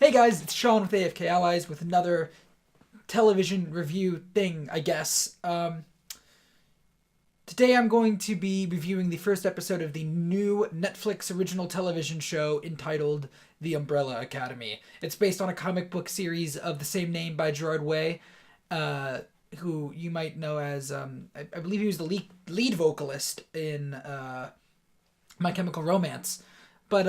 Hey guys, it's Shawn with AFK Allies with another television review thing, I guess. Today I'm going to be reviewing the first episode of the new Netflix original television show entitled The Umbrella Academy. It's based on a comic book series of the same name by Gerard Way, who you might know as, I believe he was the lead vocalist in My Chemical Romance. But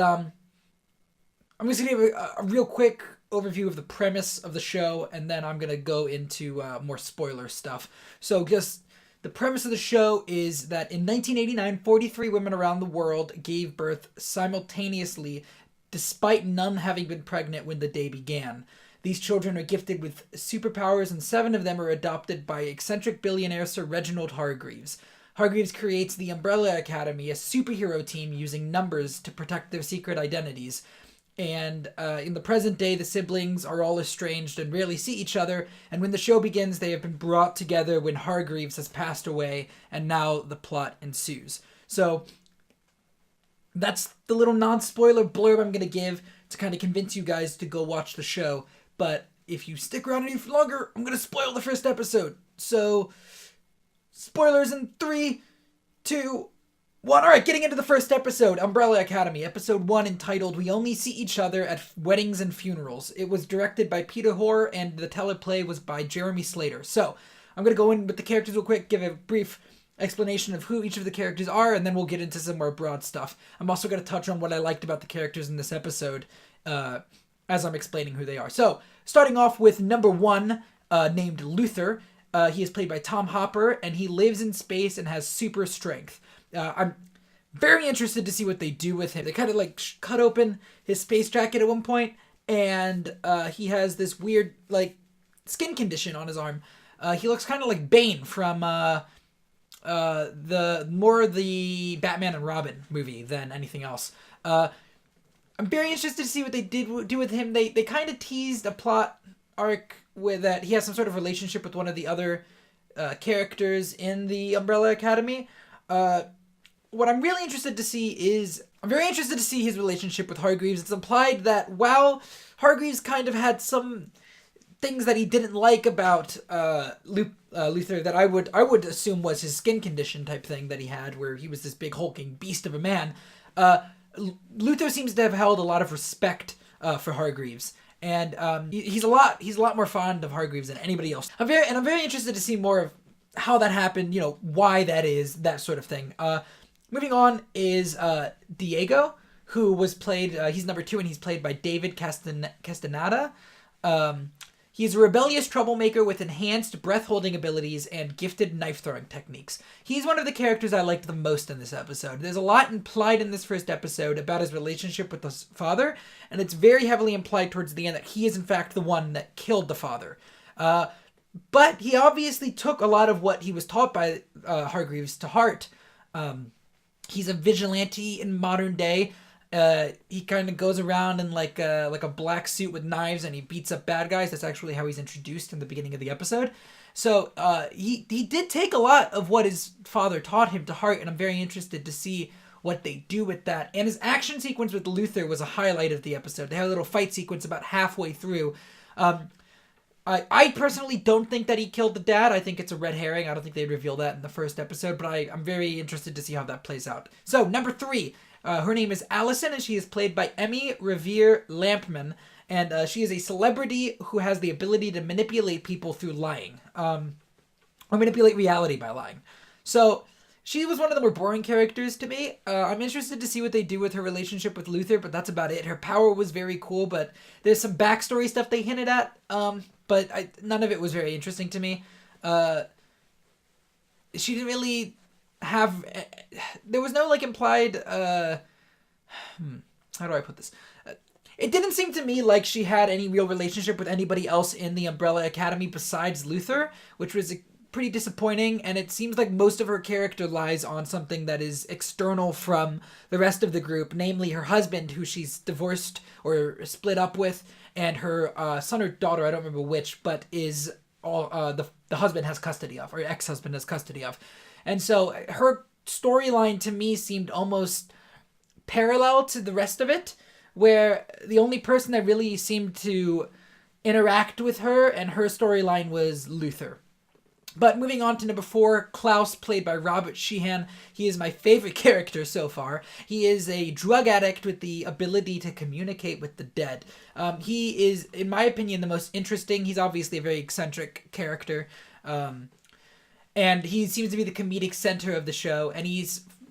I'm just going to give a real quick overview of the premise of the show, and then I'm going to go into more spoiler stuff. So just the premise of the show is that in 1989, 43 women around the world gave birth simultaneously, despite none having been pregnant when the day began. These children are gifted with superpowers, and 7 of them are adopted by eccentric billionaire Sir Reginald Hargreaves. Hargreaves creates the Umbrella Academy, a superhero team using numbers to protect their secret identities. And in the present day, the siblings are all estranged and rarely see each other. And when the show begins, they have been brought together when Hargreaves has passed away, and now the plot ensues. So that's the little non-spoiler blurb I'm going to give to kind of convince you guys to go watch the show. But if you stick around any longer, I'm going to spoil the first episode. So, spoilers in 3, 2, 1. All right, getting into the first episode, Umbrella Academy, episode 1, entitled "We Only See Each Other at Weddings and Funerals." It was directed by Peter Hoare, and the teleplay was by Jeremy Slater. So, I'm going to go in with the characters real quick, give a brief explanation of who each of the characters are, and then we'll get into some more broad stuff. I'm also going to touch on what I liked about the characters in this episode as I'm explaining who they are. So, starting off with number 1, named Luther. He is played by Tom Hopper, and he lives in space and has super strength. I'm very interested to see what they do with him. They kind of like cut open his space jacket at one point, and he has this weird like skin condition on his arm. He looks kind of like Bane from the Batman and Robin movie than anything else. I'm very interested to see what they did do with him. They kind of teased a plot arc with that he has some sort of relationship with one of the other characters in the Umbrella Academy. What I'm really interested to see is, I'm very interested to see his relationship with Hargreaves. It's implied that while Hargreaves kind of had some things that he didn't like about Luther, that I would assume was his skin condition type thing that he had, where he was this big hulking beast of a man. Luther seems to have held a lot of respect for Hargreaves, and he's a lot more fond of Hargreaves than anybody else. I'm very interested to see more of how that happened, why that is, that sort of thing. Moving on is Diego, who was played, he's number 2, and he's played by David Castaneda. He's a rebellious troublemaker with enhanced breath-holding abilities and gifted knife-throwing techniques. He's one of the characters I liked the most in this episode. There's a lot implied in this first episode about his relationship with his father, and it's very heavily implied towards the end that he is in fact the one that killed the father. But he obviously took a lot of what he was taught by Hargreaves to heart. He's a vigilante in modern day. He kind of goes around in like a black suit with knives, and he beats up bad guys. That's actually how he's introduced in the beginning of the episode. So he did take a lot of what his father taught him to heart, and I'm very interested to see what they do with that. And his action sequence with Luther was a highlight of the episode. They have a little fight sequence about halfway through. I personally don't think that he killed the dad. I think it's a red herring. I don't think they'd reveal that in the first episode, but I'm very interested to see how that plays out. So, number 3, her name is Allison, and she is played by Emmy Revere Lampman, and she is a celebrity who has the ability to manipulate people through lying, or manipulate reality by lying. So, she was one of the more boring characters to me. I'm interested to see what they do with her relationship with Luther, but that's about it. Her power was very cool, but there's some backstory stuff they hinted at, but none of it was very interesting to me. She didn't really have... There was no, implied... how do I put this? It didn't seem to me like she had any real relationship with anybody else in the Umbrella Academy besides Luther, which was pretty disappointing, and it seems like most of her character lies on something that is external from the rest of the group, namely her husband, who she's divorced or split up with, and her son or daughter, I don't remember which, but is all the husband has custody of, or ex-husband has custody of. And so her storyline to me seemed almost parallel to the rest of it, where the only person that really seemed to interact with her and her storyline was Luther. But moving on to number 4, Klaus, played by Robert Sheehan. He is my favorite character so far. He is a drug addict with the ability to communicate with the dead. He is, in my opinion, the most interesting. He's obviously a very eccentric character. And he seems to be the comedic center of the show. And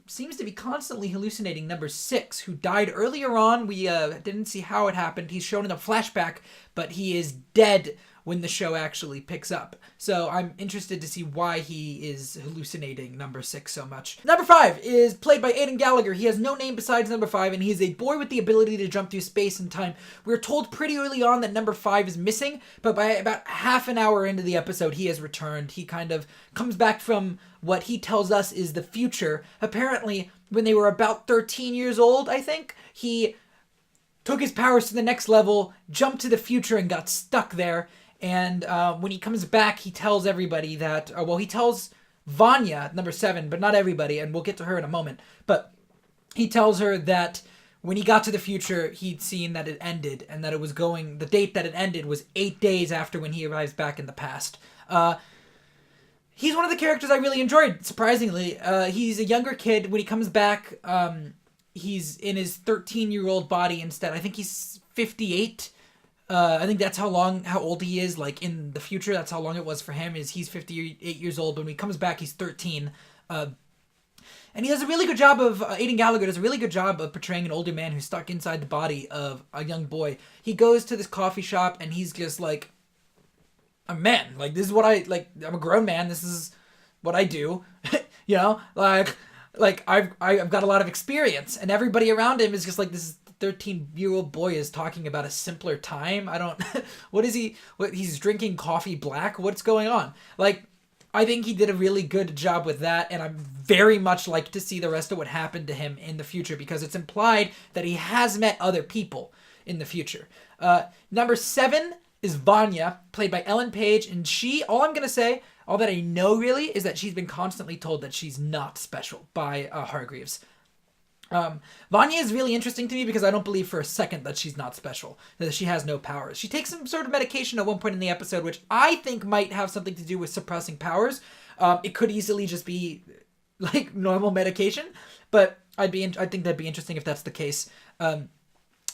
seems to be constantly hallucinating number 6, who died earlier on. We didn't see how it happened. He's shown in a flashback, but he is dead when the show actually picks up. So I'm interested to see why he is hallucinating number 6 so much. Number 5 is played by Aidan Gallagher. He has no name besides number 5, and he is a boy with the ability to jump through space and time. We're told pretty early on that number 5 is missing, but by about half an hour into the episode, he has returned. He kind of comes back from what he tells us is the future. Apparently, when they were about 13 years old, I think, he took his powers to the next level, jumped to the future, and got stuck there. And when he comes back, he tells everybody that, he tells Vanya, number 7, but not everybody, and we'll get to her in a moment. But he tells her that when he got to the future, he'd seen that it ended, and that the date that it ended was 8 days after when he arrives back in the past. He's one of the characters I really enjoyed, surprisingly. He's a younger kid. When he comes back, he's in his 13-year-old body instead. I think he's 58. I think that's how old he is, like, in the future. That's how long it was for him, is he's 58 years old, but when he comes back, he's 13. And he does a really good job Aidan Gallagher does a really good job of portraying an older man who's stuck inside the body of a young boy. He goes to this coffee shop, and he's just like, I'm a man. Like, this is what I'm a grown man. This is what I do. You know? Like I've got a lot of experience, and everybody around him is just like, this is 13-year-old boy is talking about a simpler time. I don't he's drinking coffee black. What's going on? Like, I think he did a really good job with that, and I'm very much like to see the rest of what happened to him in the future, because it's implied that he has met other people in the future. Number 7 is Vanya, played by Ellen Page, and all that I know really is that she's been constantly told that she's not special by Hargreaves. Vanya is really interesting to me because I don't believe for a second that she's not special, that she has no powers. She takes some sort of medication at one point in the episode, which I think might have something to do with suppressing powers. It could easily just be like normal medication, but I think that'd be interesting if that's the case.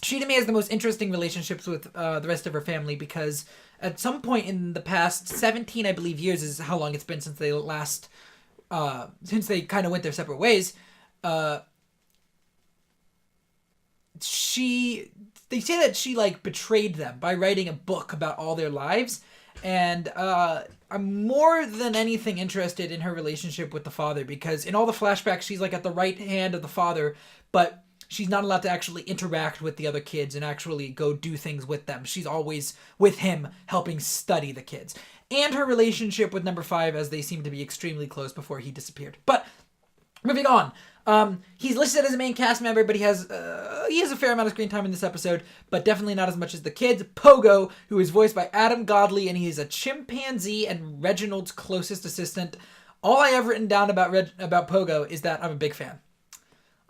She to me has the most interesting relationships with the rest of her family, because at some point in the past 17, I believe, years is how long it's been since they since they kind of went their separate ways. They say that she like betrayed them by writing a book about all their lives, and I'm more than anything interested in her relationship with the father, because in all the flashbacks she's like at the right hand of the father, but she's not allowed to actually interact with the other kids and actually go do things with them. She's always with him, helping study the kids. And her relationship with number 5, as they seem to be extremely close before he disappeared. But moving on. He's listed as a main cast member, but he has a fair amount of screen time in this episode, but definitely not as much as the kids. Pogo, who is voiced by Adam Godley, and he is a chimpanzee and Reginald's closest assistant. All I have written down about Pogo is that I'm a big fan.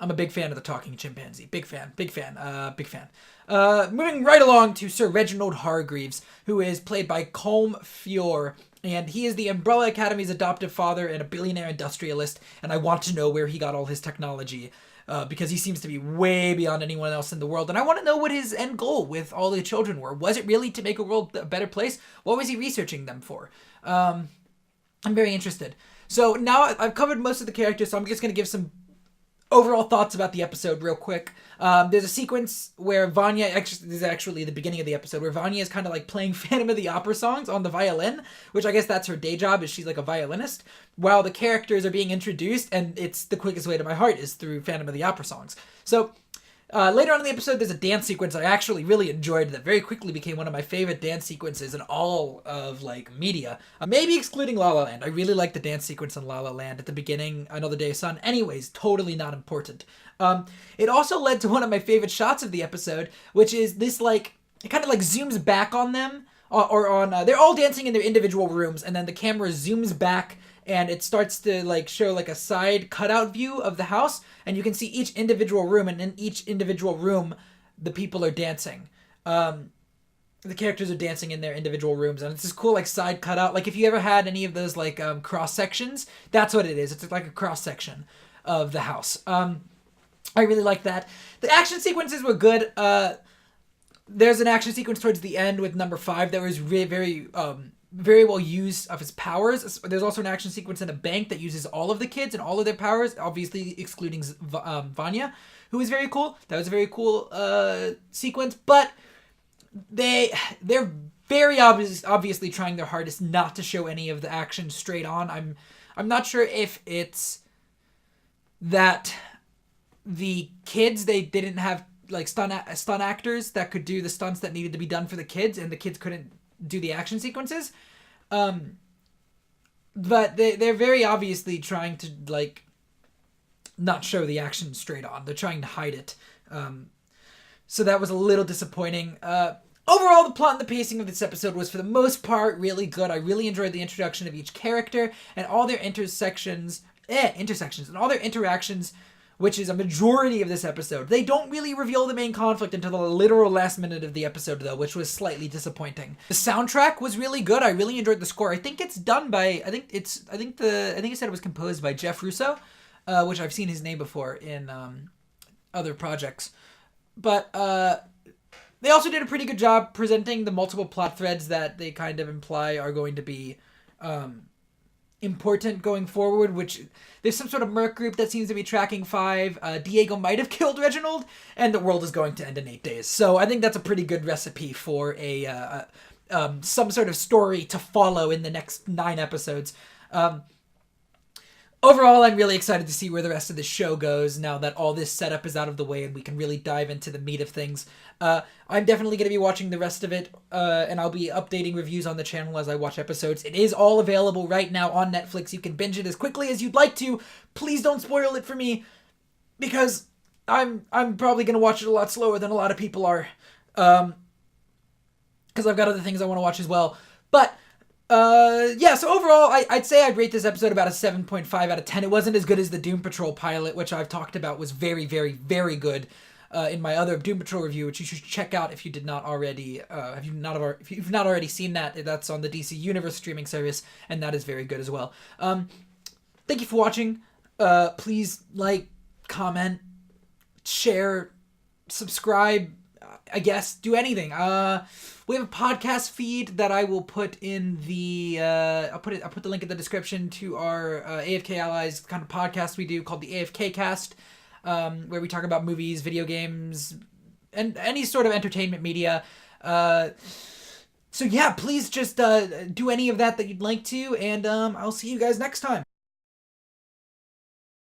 I'm a big fan of the talking chimpanzee. Big fan. Moving right along to Sir Reginald Hargreaves, who is played by Colm Feore. And he is the Umbrella Academy's adoptive father and a billionaire industrialist. And I want to know where he got all his technology, because he seems to be way beyond anyone else in the world. And I want to know what his end goal with all the children were. Was it really to make a world a better place? What was he researching them for? I'm very interested. So now I've covered most of the characters, so I'm just going to give some overall thoughts about the episode real quick. There's a sequence where Vanya, this is actually the beginning of the episode, where Vanya is kind of like playing Phantom of the Opera songs on the violin, which I guess that's her day job, is she's like a violinist, while the characters are being introduced, and it's the quickest way to my heart is through Phantom of the Opera songs. So later on in the episode, there's a dance sequence I actually really enjoyed that very quickly became one of my favorite dance sequences in all of like media. Maybe excluding La La Land. I really like the dance sequence in La La Land at the beginning, Another Day of Sun. Anyways, totally not important. It also led to one of my favorite shots of the episode, which is this like, it kind of like zooms back on them, they're all dancing in their individual rooms, and then the camera zooms back and it starts to like show like a side cutout view of the house, and you can see each individual room, and in each individual room the people are dancing. The characters are dancing in their individual rooms, and it's this cool like side cutout. Like if you ever had any of those like cross sections, that's what it is. It's like a cross section of the house. I really like that. The action sequences were good. There's an action sequence towards the end with number 5 that was very well used of his powers. There's also an action sequence in a bank that uses all of the kids and all of their powers, obviously excluding Vanya, who is very cool. That was a very cool sequence, but they're very obviously trying their hardest not to show any of the action straight on. I'm not sure if it's that the kids, they didn't have like stunt actors that could do the stunts that needed to be done for the kids, and the kids couldn't do the action sequences. But they're very obviously trying to like not show the action straight on. They're trying to hide it. So that was a little disappointing. Overall, the plot and the pacing of this episode was for the most part really good. I really enjoyed the introduction of each character and all their intersections and all their interactions, which is a majority of this episode. They don't really reveal the main conflict until the literal last minute of the episode, though, which was slightly disappointing. The soundtrack was really good. I really enjoyed the score. I think it's done by I think it said it was composed by Jeff Russo, which I've seen his name before in other projects. But they also did a pretty good job presenting the multiple plot threads that they kind of imply are going to be important going forward, which there's some sort of merc group that seems to be tracking 5. Diego might have killed Reginald, and the world is going to end in 8 days. So I think that's a pretty good recipe for a some sort of story to follow in the next 9 episodes. Overall, I'm really excited to see where the rest of the show goes now that all this setup is out of the way and we can really dive into the meat of things. I'm definitely going to be watching the rest of it, and I'll be updating reviews on the channel as I watch episodes. It is all available right now on Netflix. You can binge it as quickly as you'd like to. Please don't spoil it for me, because I'm probably going to watch it a lot slower than a lot of people are, because I've got other things I want to watch as well. But yeah, so overall, I'd say I'd rate this episode about a 7.5 out of 10. It wasn't as good as the Doom Patrol pilot, which I've talked about was very, very, very good in my other Doom Patrol review, which you should check out if you did not already, if you've not already seen that. That's on the DC Universe streaming service, and that is very good as well. Thank you for watching. Please like, comment, share, subscribe, I guess, do anything. We have a podcast feed that I will put in the I'll put the link in the description to our AFK Allies kind of podcast we do called the AFK Cast, where we talk about movies, video games, and any sort of entertainment media. So yeah, please just do any of that you'd like to, and I'll see you guys next time.